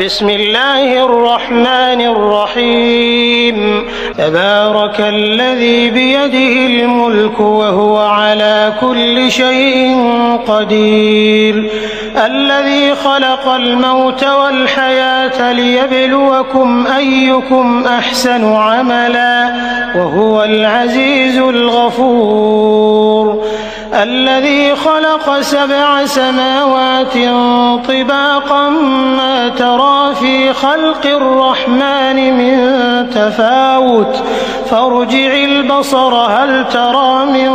بسم الله الرحمن الرحيم تبارك الذي بيده الملك وهو على كل شيء قدير الذي خلق الموت والحياة ليبلوكم أيكم أحسن عملا وهو العزيز الغفور الذي خلق 7 سماوات طباقا ما ترى في خلق الرحمن من تفاوت فارجع البصر هل ترى من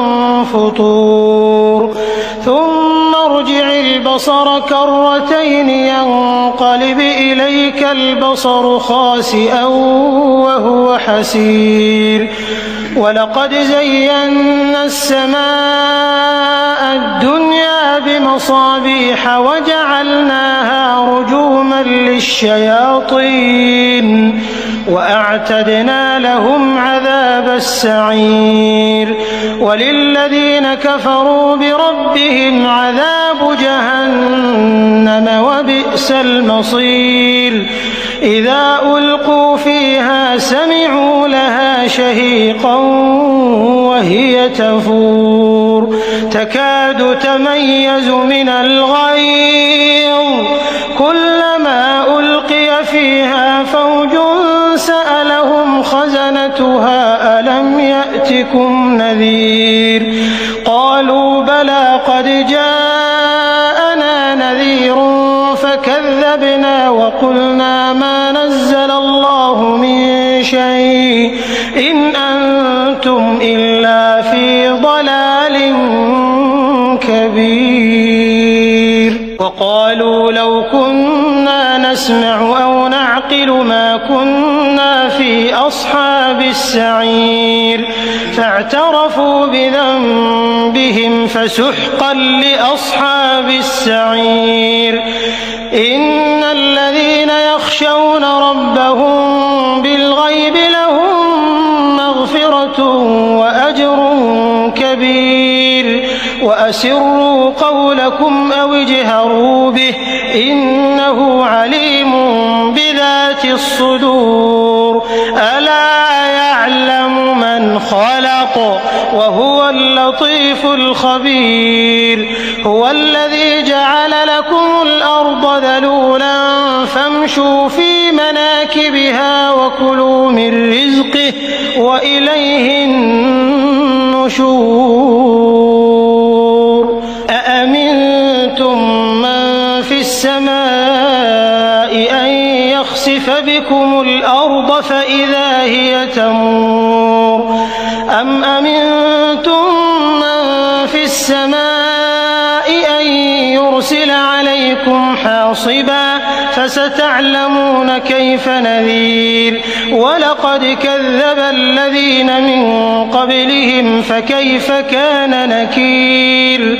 فطور ثم ارجع البصر كرتين ينقلب إليك البصر خاسئا وهو حسير ولقد زينا السماء الدنيا بمصابيح وجعلناها رجوما للشياطين وأعتدنا لهم عذاب السعير وللذين كفروا بربهم عذاب جهنم وبئس المصير إذا ألقوا فيها سمعوا لها شهيقا وهي تفور تكاد تميز من الغيظ كلما ألقي فيها فوج سألهم خزنتها ألم يأتكم نذير قالوا بلى قد جاءنا نذير فكذبنا وقلنا ما نزل الله من شيء إن أنتم إلا في ضلال كبير وقالوا لو كنا نسمع أو نعقل ما كنا في أصحاب السعير فاعترفوا بذنبهم فسحقا لأصحاب السعير إن الذين يخشون ربهم بالغيب لهم مغفرة وأجر كبير وأسروا قولكم أو اجهروا به إنه عليم بذات الصدور ألا يعلم من خلق وهو اللطيف الخبير هو الذي جعل لكم الأرض ذلولا فامشوا في مناكبها وكلوا من رزقه وإليه النشور أأمنتم من في السماء أن يخسف بكم الأرض فإذا هي تمور أم أمنتم من في السماء أن يرسل عليكم حاصبا فستعلمون كيف نذير ولقد كذب الذين من قبلهم فكيف كان نكير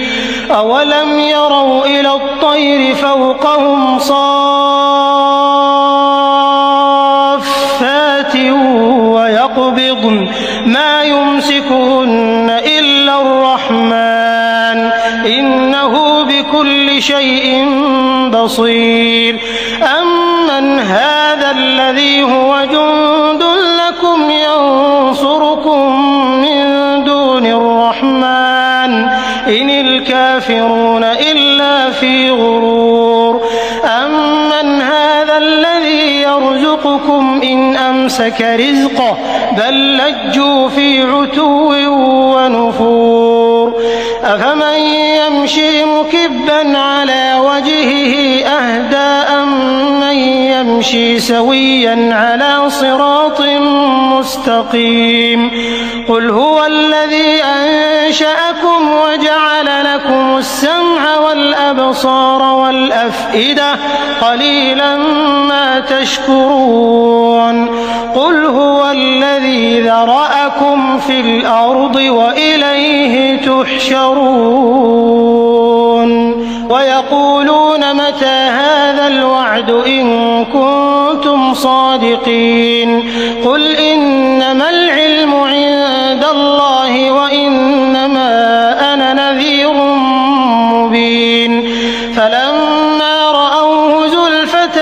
أولم يروا إلى الطير فوقهم صافات ويقبضن ما يمسكهن إلا الرحمن إنه بكل شيء بصير أمن هذا الذي هو جند لكم ينصركم من دون الرحمن إن الكافرون إلا في غرور أمن هذا الذي يرزقكم إن أمسك رزقه بل لجوا في عتو ونفور أفمن يمشي مكبا على وجهه أهدى أمن يمشي سويا على صراط مستقيم قل هو الذي أنشأكم وجعل لكم السمع والأبصار والأفئدة قليلا ما تشكرون قل هو الذي ذرأكم في الأرض وإليه تحشرون ويقولون متى هذا الوعد إن كنتم صادقين قل إنما العلم عند الله وإنما أنا نذير مبين فلما رأوه زلفة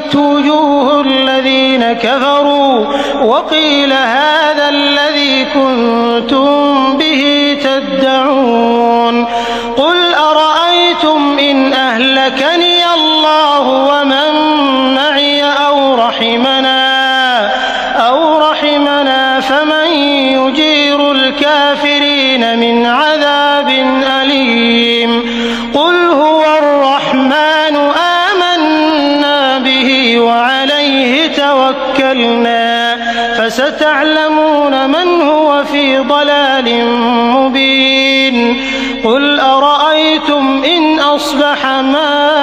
واشمئزت وجوه الذين كفروا وقيل هذا الذي كنتم به تدعون قل أرأيتم إن أهلكني الله ومن معي أو رحمنا فمن يجير الكافرين من عذاب أليم قل هو الرحمن آمنا به وعليه توكلنا فستعلمون من هو في ضلال مبين قل أرأيتم إن أصبح ماؤكم